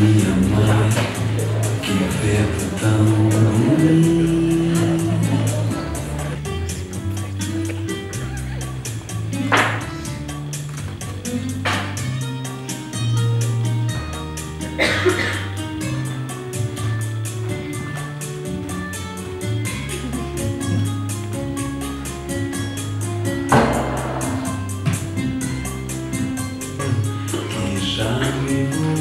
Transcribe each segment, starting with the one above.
minha mãe, que vento tão ruim. Já me vou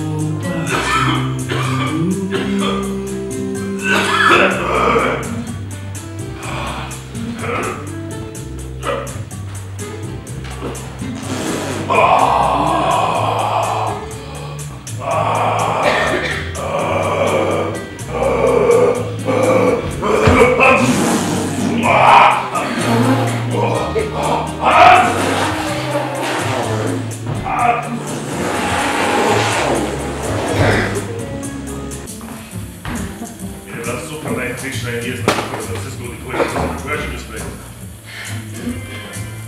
Resnična je jezna, kako se vse zgodi, kako je že mi sprejela.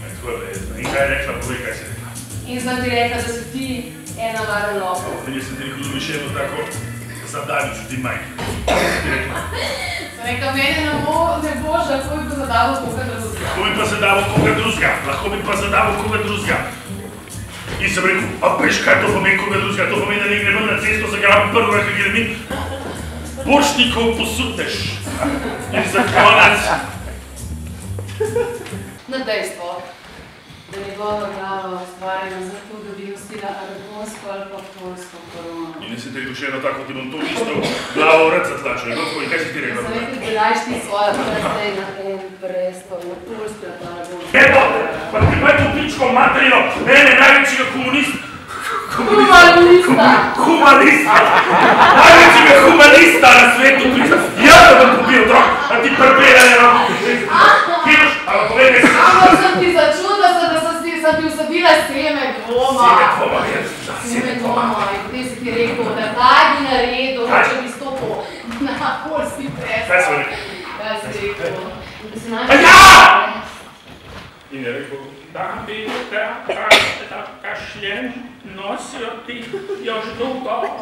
Tako je jezna. In kaj je rekla, povej, kaj si rekla? In sem ti rekla, da si ti ena vara lopov. In sem ti rekel, da biš eno tako zadavil čuti majke. Ti rekla? Sem rekla, mene ne boš, lahko bi pa zadavil koga drugega. Lahko bi pa zadavil koga drugega. Lahko bi pa zadavil koga drugega. In sem rekel, a veš kaj to pomeni koga drugega? To pomeni, da ne gremo na cesto, zagrabim prvega, ki gre mi. Borštnikov posutneš. In za konec. Na dejstvo, da njegova glava ustvarjena zato, da bi nosila aragonsko ali pa poljsko korono. In jaz si ti rekel še eno tako, ti bom to isto glavo vred zatlačil. Kaj si ti rekla? Sem rekel, da daš ti svojo prstej na en prestol, na poljsko ali pa aragonsko. Evo, pa ti pa je to pičko materino, mene največjega komunista. Humanista! Največjega humanista na svetu, jaz da bom pobil otrok, a ti prepelane roko. Kidoš, ali povej, kaj si? Ampak sem ti začuda, da sem ti vsebila seme dvoma. Seme dvoma, jaz. Seme dvoma. In potem si ti rekel, da kaj bi naredil, če bi stopil na poljski prestol. Kaj si rekel? Kaj si rekel? In je rekel, da bi ta kašljen nosijo ti još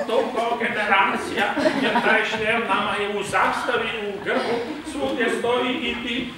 dolgo generacija, jer taj šljem nama je u zastavi, u grbu, svugdje stoji i ti.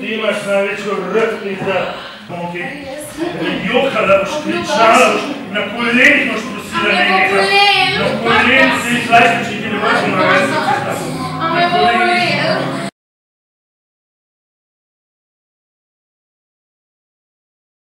Ti imaš največjo rtni za moki. Jokala boš kričala, na kolenih boš prosila nekaj. Na kolenih se izlažeš in ti ne boš imala.